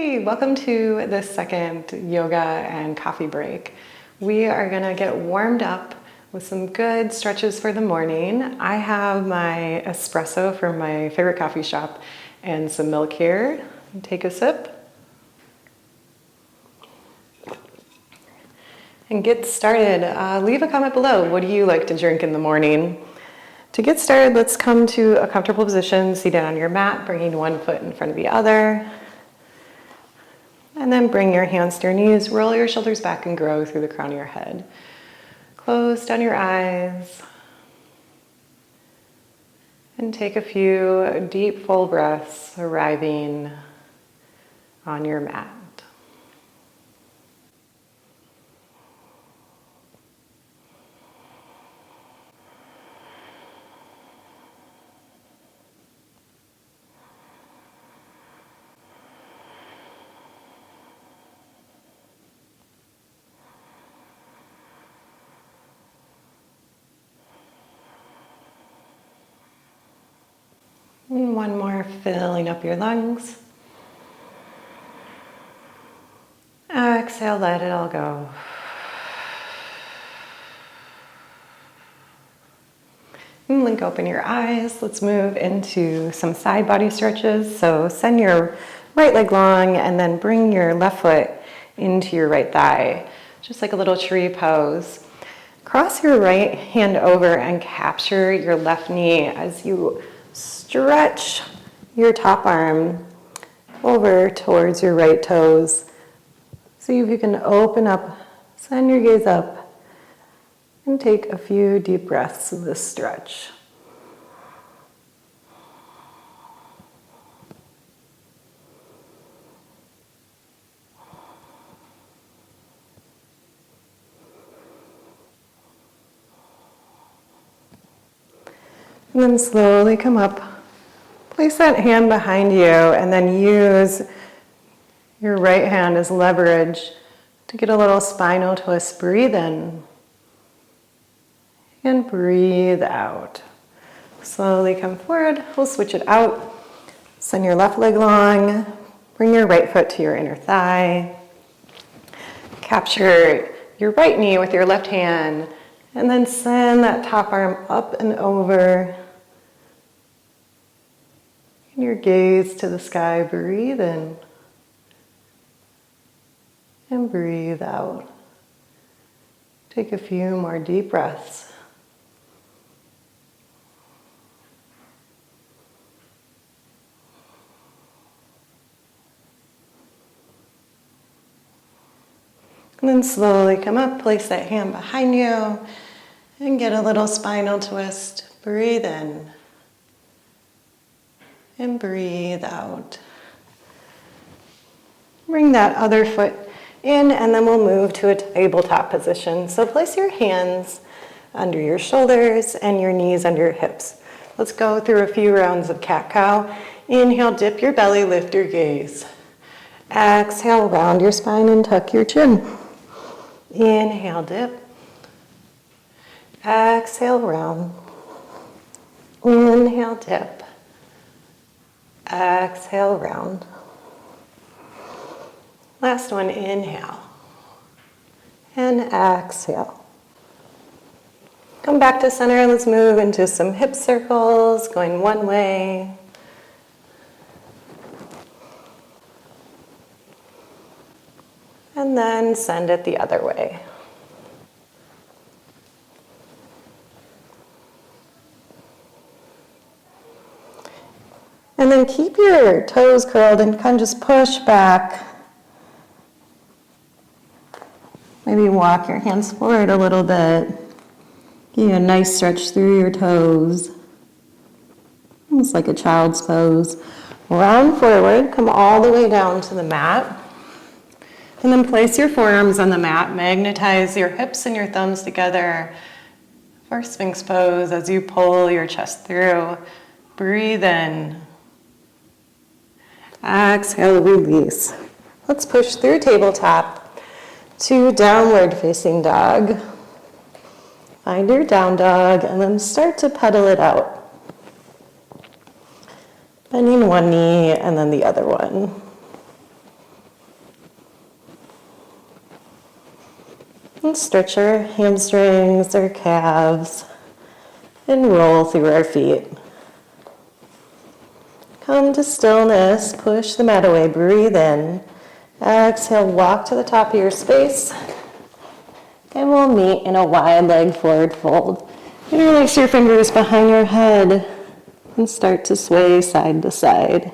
Hey, welcome to the second yoga and coffee break. We are gonna get warmed up with some good stretches for the morning. I have my espresso from my favorite coffee shop and some milk here. Take a sip. And get started. Leave a comment below. What do you like to drink in the morning? To get started, let's come to a comfortable position, seated on your mat, bringing one foot in front of the other. And then bring your hands to your knees, roll your shoulders back and grow through the crown of your head. Close down your eyes. And take a few deep, full breaths, arriving on your mat. And one more, filling up your lungs. Exhale, let it all go. And blink open your eyes. Let's move into some side body stretches. So send your right leg long and then bring your left foot into your right thigh, just like a little tree pose. Cross your right hand over and capture your left knee as you stretch your top arm over towards your right toes. See if you can open up, send your gaze up, and take a few deep breaths of this stretch. And then slowly come up. Place that hand behind you and then use your right hand as leverage to get a little spinal twist. Breathe in and breathe out. Slowly come forward. We'll switch it out. Send your left leg long. Bring your right foot to your inner thigh. Capture your right knee with your left hand and then send that top arm up and over. Your gaze to the sky, breathe in and breathe out. Take a few more deep breaths. And then slowly come up, place that hand behind you and get a little spinal twist. Breathe in. And breathe out. Bring that other foot in and then we'll move to a tabletop position. So place your hands under your shoulders and your knees under your hips. Let's go through a few rounds of cat-cow. Inhale, dip your belly, lift your gaze. Exhale, round your spine and tuck your chin. Inhale, dip. Exhale, round. Inhale, dip. Exhale, round. Last one, inhale. And exhale. Come back to center. Let's move into some hip circles, going one way. And then send it the other way. And then keep your toes curled and kind of just push back. Maybe walk your hands forward a little bit. Give you a nice stretch through your toes. Almost like a child's pose. Round forward, come all the way down to the mat. And then place your forearms on the mat. Magnetize your hips and your thumbs together for Sphinx pose as you pull your chest through. Breathe in. Exhale, release. Let's push through tabletop to downward facing dog. Find your down dog and then start to pedal it out. Bending one knee and then the other one. And stretch our hamstrings, our calves, and roll through our feet. Come to stillness, push the mat away, breathe in. Exhale, walk to the top of your space. And we'll meet in a wide leg forward fold. Interlace your fingers behind your head and start to sway side to side.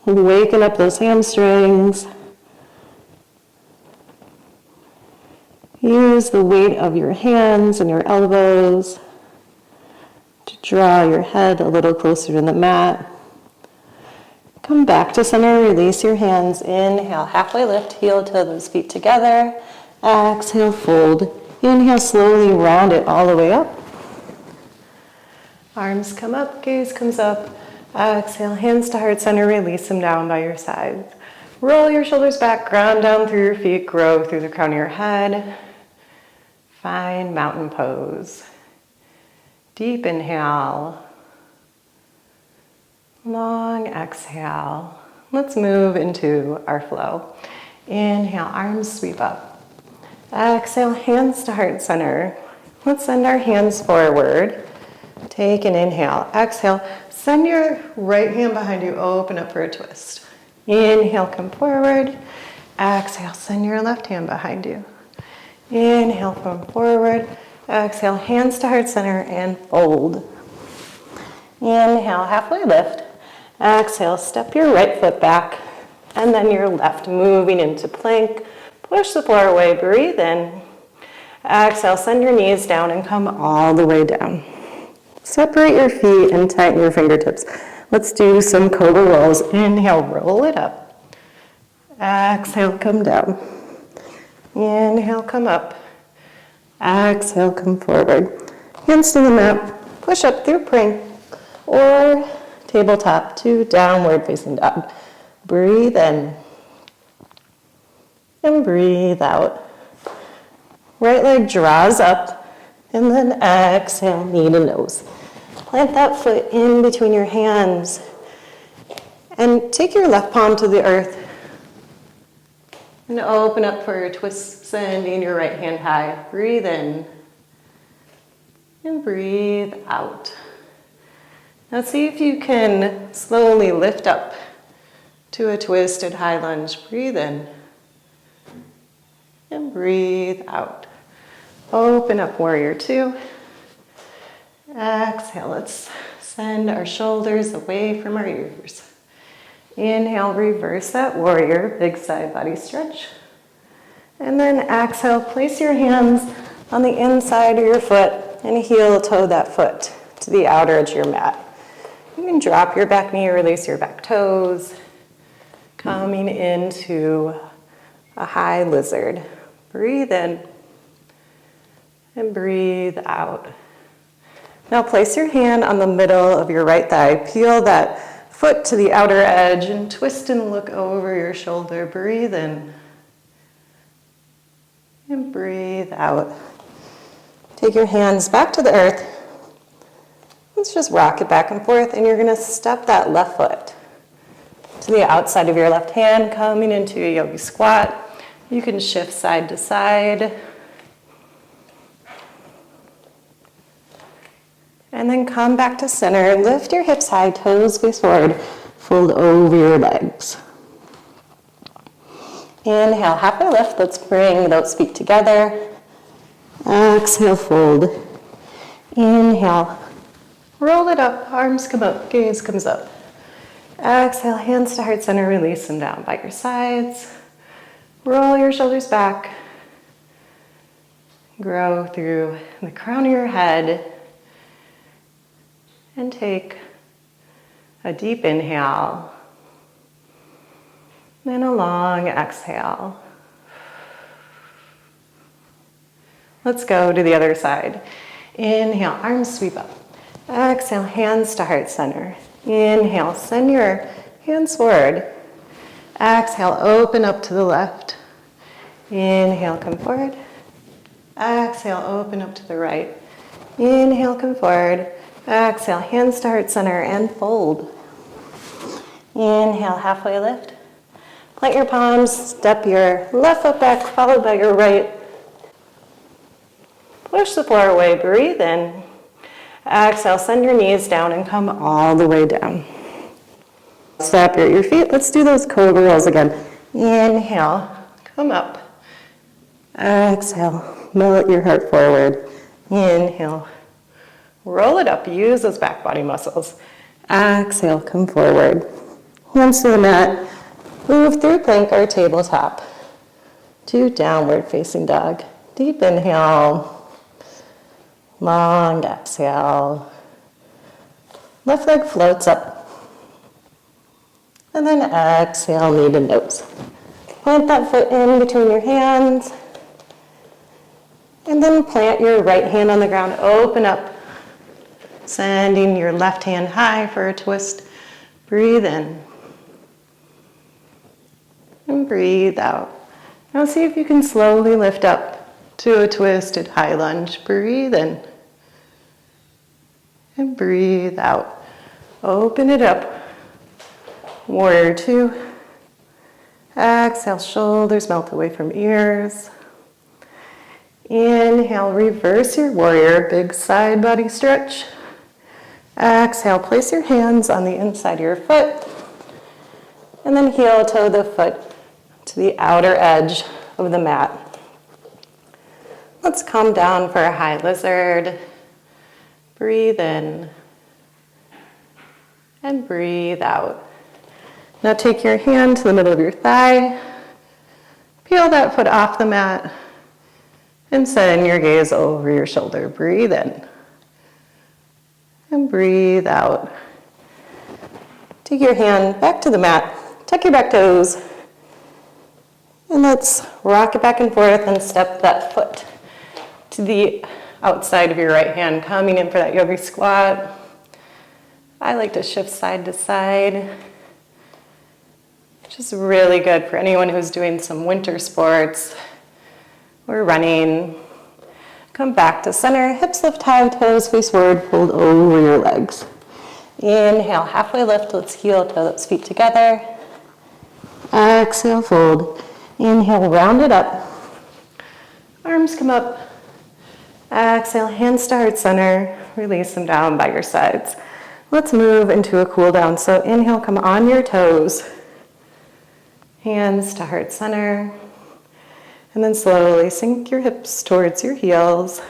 Waken up those hamstrings. Use the weight of your hands and your elbows to draw your head a little closer to the mat. Come back to center, release your hands. Inhale, halfway lift, heel toes, feet together. Exhale, fold. Inhale, slowly round it all the way up. Arms come up, gaze comes up. Exhale, hands to heart center, release them down by your sides. Roll your shoulders back, ground down through your feet, grow through the crown of your head. Find mountain pose. Deep inhale. Long exhale. Let's move into our flow. Inhale, arms sweep up. Exhale, hands to heart center. Let's send our hands forward. Take an inhale. Exhale, send your right hand behind you, open up for a twist. Inhale, come forward. Exhale, send your left hand behind you. Inhale, come forward. Exhale, hands to heart center and fold. Inhale, halfway lift. Exhale, step your right foot back and then your left, moving into plank. Push the floor away, breathe in. Exhale, send your knees down and come all the way down. Separate your feet and tighten your fingertips. Let's do some cobra rolls. Inhale, roll it up. Exhale, come down. Inhale, come up. Exhale, come forward. Hands to the mat. Push up through plank or tabletop to downward facing dog. Breathe in and breathe out. Right leg draws up and then exhale, knee to nose. Plant that foot in between your hands and take your left palm to the earth and open up for your twist, sending your right hand high. Breathe in and breathe out. Now see if you can slowly lift up to a twisted high lunge. Breathe in and breathe out. Open up, warrior two. Exhale, let's send our shoulders away from our ears. Inhale, reverse that warrior, big side body stretch. And then exhale, place your hands on the inside of your foot and heel toe that foot to the outer edge of your mat. You can drop your back knee, release your back toes, coming into a high lizard. Breathe in and breathe out. Now place your hand on the middle of your right thigh. Peel that foot to the outer edge and twist and look over your shoulder. Breathe in and breathe out. Take your hands back to the earth. Let's just rock it back and forth, and you're gonna step that left foot to the outside of your left hand, coming into a yogi squat. You can shift side to side. And then come back to center. Lift your hips high, toes face forward. Fold over your legs. Inhale, halfway lift. Let's bring those feet together. Exhale, fold. Inhale. Roll it up, arms come up, gaze comes up. Exhale, hands to heart center, release them down by your sides. Roll your shoulders back. Grow through the crown of your head. And take a deep inhale. Then a long exhale. Let's go to the other side. Inhale, arms sweep up. Exhale, hands to heart center. Inhale, send your hands forward. Exhale, open up to the left. Inhale, come forward. Exhale, open up to the right. Inhale, come forward. Exhale, hands to heart center and fold. Inhale, halfway lift. Plant your palms, step your left foot back, followed by your right. Push the floor away, breathe in. Exhale, send your knees down and come all the way down. Separate your feet. Let's do those cobra rolls again. Inhale, come up. Exhale, melt your heart forward. Inhale, roll it up. Use those back body muscles. Exhale, come forward. Hands to the mat. Move through plank or tabletop to downward facing dog. Deep inhale. Long exhale. Left leg floats up. And then exhale, knee to nose. Plant that foot in between your hands. And then plant your right hand on the ground. Open up. Sending your left hand high for a twist. Breathe in. And breathe out. Now see if you can slowly lift up to a twisted high lunge. Breathe in. And breathe out. Open it up. Warrior two. Exhale, shoulders melt away from ears. Inhale, reverse your warrior, big side body stretch. Exhale, place your hands on the inside of your foot. And then heel toe the foot to the outer edge of the mat. Let's come down for a high lizard. Breathe in. And breathe out. Now take your hand to the middle of your thigh, peel that foot off the mat, and send your gaze over your shoulder. Breathe in, and breathe out. Take your hand back to the mat, tuck your back toes, and let's rock it back and forth and step that foot to the outside of your right hand, coming in for that yogi squat. I like to shift side to side. Which is really good for anyone who's doing some winter sports or running. Come back to center, hips lift high, toes face forward, fold over your legs. Inhale, halfway lift, let's heel toe those feet together. Exhale, fold. Inhale, round it up. Arms come up. Exhale, hands to heart center. Release them down by your sides. Let's move into a cool down. So inhale, come on your toes. Hands to heart center. And then slowly sink your hips towards your heels.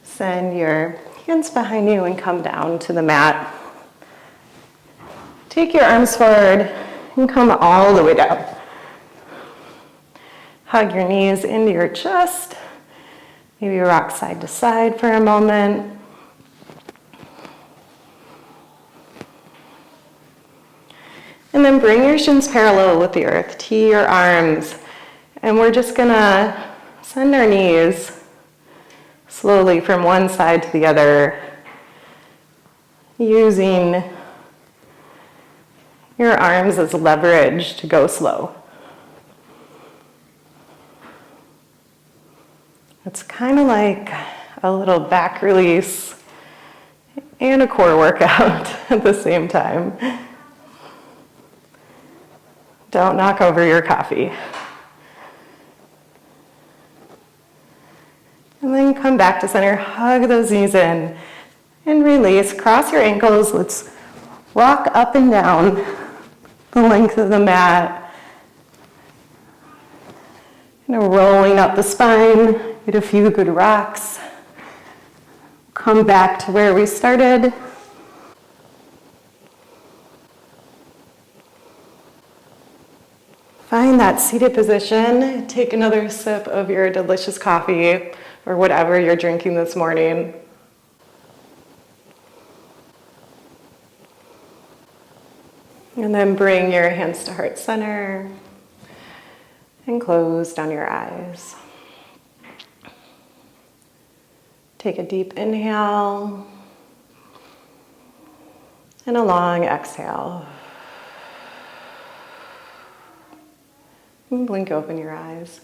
Send your hands behind you and come down to the mat. Take your arms forward and come all the way down. Hug your knees into your chest. Maybe rock side to side for a moment. And then bring your shins parallel with the earth. Tee your arms. And we're just gonna send our knees slowly from one side to the other, using your arms as leverage to go slow. It's kind of like a little back release and a core workout at the same time. Don't knock over your coffee. And then come back to center, hug those knees in, and release. Cross your ankles. Let's rock up and down the length of the mat. Rolling up the spine. Get a few good rocks. Come back to where we started. Find that seated position. Take another sip of your delicious coffee or whatever you're drinking this morning. And then bring your hands to heart center and close down your eyes. Take a deep inhale and a long exhale. And blink open your eyes.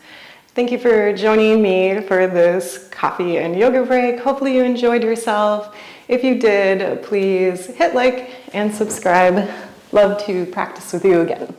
Thank you for joining me for this coffee and yoga break. Hopefully you enjoyed yourself. If you did, please hit like and subscribe. Love to practice with you again.